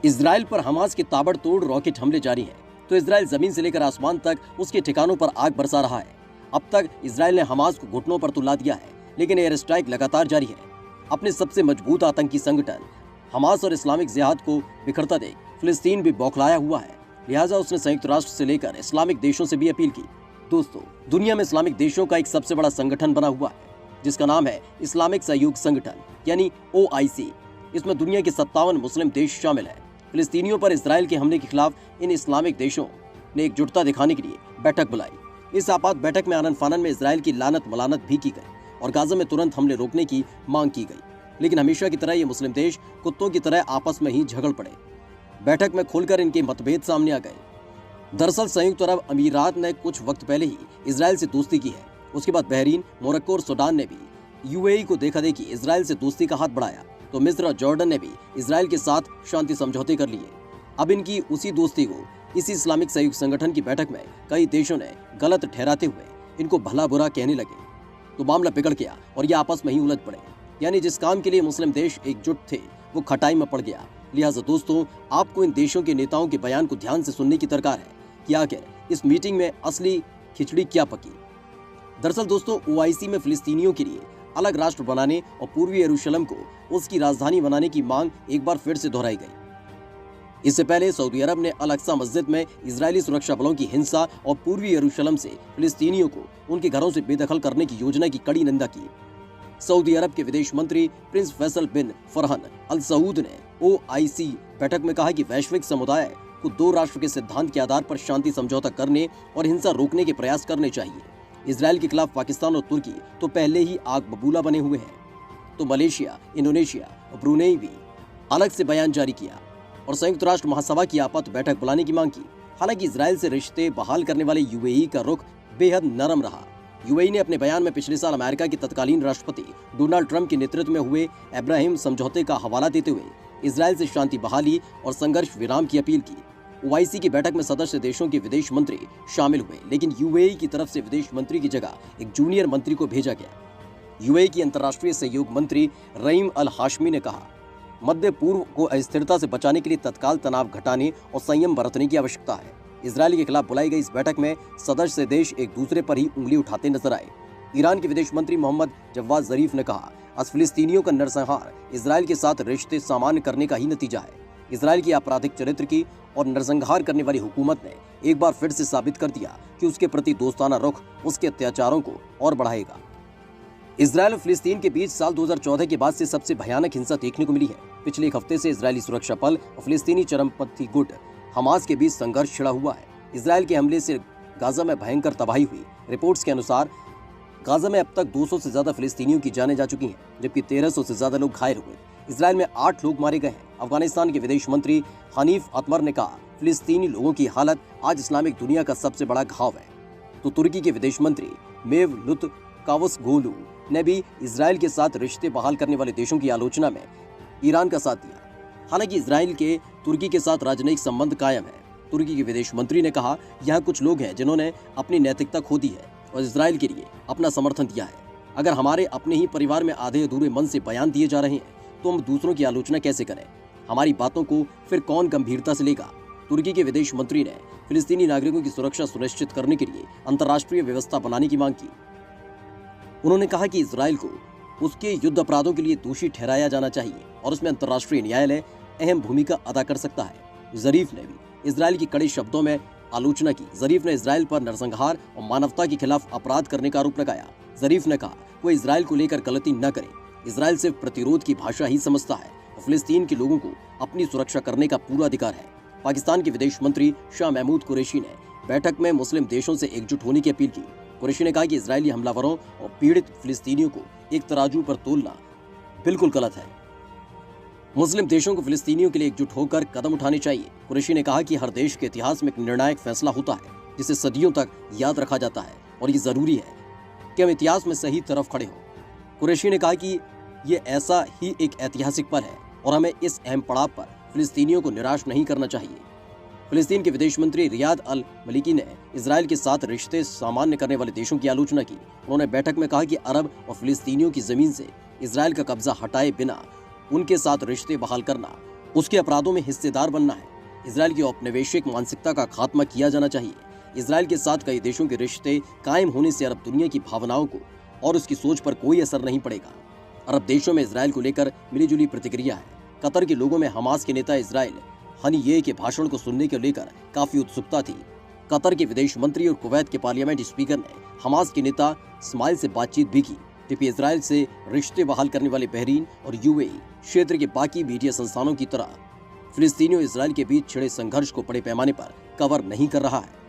Israel पर Hamas के ताबड़तोड़ रॉकेट हमले जारी हैं, तो इजराइल जमीन से लेकर आसमान तक उसके ठिकानों पर आग बरसा रहा है। अब तक इजराइल ने हमास को घुटनों पर तुला दिया है, लेकिन एयर स्ट्राइक लगातार जारी है। अपने सबसे मजबूत आतंकी संगठन हमास और इस्लामिक जिहाद को बिखरता देख फिलिस्तीन भी बौखलाया हुआ है। लिहाजा उसने संयुक्त राष्ट्र से लेकर इस्लामिक देशों से भी अपील की। दोस्तों, दुनिया में इस्लामिक देशों का एक सबसे बड़ा संगठन बना हुआ है, जिसका नाम है इस्लामिक सहयोग संगठन यानी OIC। इसमें दुनिया के 57 मुस्लिम देश शामिल हैं। फिलिस्तीनियों पर इजराइल के हमले के खिलाफ इन इस्लामिक देशों ने एकजुटता दिखाने के लिए बैठक बुलाई। इस आपात बैठक में आनन फानन में इजराइल की लानत मलानत भी की गई और गाजा में तुरंत हमले रोकने की मांग की गई। लेकिन हमेशा की तरह ये मुस्लिम देश कुत्तों की तरह आपस में ही झगड़ पड़े। बैठक में खुलकर इनके मतभेद सामने आ गए। दरअसल संयुक्त अरब अमीरात ने कुछ वक्त पहले ही इजराइल से दोस्ती की है। उसके बाद बहरीन, मोरक्को और सूडान ने भी UAE को देखा देखी इजराइल से दोस्ती का हाथ बढ़ाया, तो मिस्र और जॉर्डन ने भी इजराइल के साथ शांति समझौते कर लिए। अब इनकी उसी दोस्ती को इसी इस्लामिक सहयोग संगठन की बैठक में कई देशों ने गलत ठहराते हुए इनको भला बुरा कहने लगे, तो मामला बिगड़ गया और ये आपस में ही उलझ पड़े। यानी जिस काम के लिए मुस्लिम देश एकजुट थे वो खटाई में पड़ गया। लिहाजा दोस्तों, आपको इन देशों के नेताओं के बयान को ध्यान से सुनने की दरकार है कि आखिर इस मीटिंग में असली खिचड़ी क्या पकी। दरअसल दोस्तों, OIC में फिलिस्तीनियों के लिए अलग राष्ट्र बनाने और पूर्वी यरूशलेम को उसकी राजधानी बनाने की मांग एक बार फिर से दोहराई गई। इससे पहले सऊदी अरब ने अल अक्सा मस्जिद में इजरायली सुरक्षा बलों की हिंसा और पूर्वी यरूशलेम से फिलिस्तीनियों को उनके घरों से बेदखल करने की योजना की कड़ी निंदा की। सऊदी अरब के विदेश मंत्री प्रिंस फैसल बिन फरहन अल सऊद ने OIC बैठक में कहा कि वैश्विक समुदाय को 2 राष्ट्र के सिद्धांत के आधार पर शांति समझौता करने और हिंसा रोकने के प्रयास करने चाहिए। इजराइल के खिलाफ पाकिस्तान और तुर्की तो पहले ही आग बबूला बने हुए हैं, तो मलेशिया, इंडोनेशिया और ब्रुनेई भी अलग से बयान जारी किया और संयुक्त राष्ट्र महासभा की आपात बैठक बुलाने की मांग की। हालांकि इजराइल से रिश्ते बहाल करने वाले UAE का रुख बेहद नरम रहा। UAE ने अपने बयान में पिछले साल अमेरिका के तत्कालीन राष्ट्रपति डोनाल्ड ट्रंप के नेतृत्व में हुए अब्राहम समझौते का हवाला देते हुए इजराइल से शांति बहाली और संघर्ष विराम की अपील की। OIC की बैठक में सदस्य देशों के विदेश मंत्री शामिल हुए, लेकिन UAE की तरफ से विदेश मंत्री की जगह एक जूनियर मंत्री को भेजा गया। UAE की अंतर्राष्ट्रीय सहयोग मंत्री रहीम अल हाशमी ने कहा, मध्य पूर्व को अस्थिरता से बचाने के लिए तत्काल तनाव घटाने और संयम बरतने की आवश्यकता है। इजराइल के खिलाफ बुलाई गई इस बैठक में सदस्य देश एक दूसरे पर ही उंगली उठाते नजर आए। ईरान के विदेश मंत्री मोहम्मद जवाद जरीफ ने कहा, आज फिलिस्तीनियों का नरसंहार इजराइल के साथ रिश्ते सामान्य करने का ही नतीजा है। इजराइल की आपराधिक चरित्र की और नरसंहार करने वाली हुकूमत ने एक बार फिर से साबित कर दिया कि उसके प्रति दोस्ताना रुख उसके अत्याचारों को और बढ़ाएगा। इजराइल और फिलिस्तीन के बीच साल 2014 के बाद से सबसे भयानक हिंसा देखने को मिली है। पिछले एक हफ्ते से इजरायली सुरक्षा बल और फिलिस्तीनी चरमपंथी गुट हमास के बीच संघर्ष छिड़ा हुआ है। इजराइल के हमले से गाजा में भयंकर तबाही हुई। रिपोर्ट्स के अनुसार गाजा में अब तक 200 से ज्यादा फिलिस्तीनियों की जानें जा चुकी हैं, जबकि 1300 से ज्यादा लोग घायल हुए। इजराइल में 8 लोग मारे गए हैं। अफगानिस्तान के विदेश मंत्री हनीफ अतमर ने कहा, फिलिस्तीनी लोगों की हालत आज इस्लामिक दुनिया का सबसे बड़ा घाव है। तो तुर्की के विदेश मंत्री मेवलुत कावुसओग्लू ने भी इजराइल के साथ रिश्ते बहाल करने वाले देशों की आलोचना में ईरान का साथ दिया। हालांकि इजराइल के तुर्की के साथ राजनयिक संबंध कायम है। तुर्की के विदेश मंत्री ने कहा, यहाँ कुछ लोग हैं जिन्होंने अपनी नैतिकता खो दी है और इजराइल के लिए अपना समर्थन दिया है। अगर हमारे अपने ही परिवार में आधे अधूरे मन से बयान दिए जा रहे हैं तो हम दूसरों की आलोचना कैसे करें? हमारी बातों को फिर कौन गंभीरता से लेगा? तुर्की के विदेश मंत्री ने फिलिस्तीनी नागरिकों की सुरक्षा सुनिश्चित करने के लिए अंतर्राष्ट्रीय व्यवस्था बनाने की मांग की। उन्होंने कहा कि इजराइल को उसके युद्ध अपराधों के लिए दोषी ठहराया जाना चाहिए और उसमें अंतर्राष्ट्रीय न्यायालय अहम भूमिका अदा कर सकता है। जरीफ ने भी इजराइल की कड़े शब्दों में आलोचना की। जरीफ ने इजराइल पर नरसंहार और मानवता के खिलाफ अपराध करने का आरोप लगाया। जरीफ ने कहा, वो इजराइल को लेकर गलती न करे। इजराइल सिर्फ प्रतिरोध की भाषा ही समझता है और फिलिस्तीन के लोगों को अपनी सुरक्षा करने का पूरा अधिकार है। पाकिस्तान के विदेश मंत्री शाह महमूद कुरैशी ने बैठक में मुस्लिम देशों से एकजुट होने की अपील की। कुरैशी ने कहा कि इजरायली हमलावरों और पीड़ित फिलिस्तीनियों को एक तराजू पर तोलना बिल्कुल गलत है। मुस्लिम देशों को फिलिस्तीनियों के लिए एकजुट होकर कदम उठाने चाहिए। कुरैशी ने कहा कि हर देश के इतिहास में एक निर्णायक फैसला होता है जिसे सदियों तक याद रखा जाता है और ये जरूरी है कि हम इतिहास में सही तरफ खड़े हों। कुरैशी ने कहा कि ये ऐसा ही एक ऐतिहासिक पल है और हमें इस अहम पड़ाव पर फिलिस्तीनियों को निराश नहीं करना चाहिए। फिलिस्तीन के विदेश मंत्री रियाद अल मलिकी ने इजराइल के साथ रिश्ते सामान्य करने वाले देशों की आलोचना की। उन्होंने बैठक में कहा कि अरब और फिलिस्तीनियों की जमीन से इजराइल का कब्जा हटाए बिना उनके साथ रिश्ते बहाल करना उसके अपराधों में हिस्सेदार बनना है। इजराइल की औपनिवेशिक मानसिकता का खात्मा किया जाना चाहिए। इजराइल के साथ कई देशों के रिश्ते कायम होने से अरब दुनिया की भावनाओं को और उसकी सोच पर कोई असर नहीं पड़ेगा। अरब देशों में इजराइल को लेकर मिलीजुली प्रतिक्रिया है। कतर के लोगों में हमास के नेता इजराइल हनीये के भाषण को सुनने को लेकर काफी उत्सुकता थी। कतर के विदेश मंत्री और कुवैत के पार्लियामेंट स्पीकर ने हमास के नेता इस्माइल से बातचीत भी की, जबकि इजराइल से रिश्ते बहाल करने वाले बहरीन और यूएई क्षेत्र के बाकी मीडिया संस्थानों की तरह फिलिस्तीनी और इजराइल के बीच छिड़े संघर्ष को बड़े पैमाने पर कवर नहीं कर रहा है।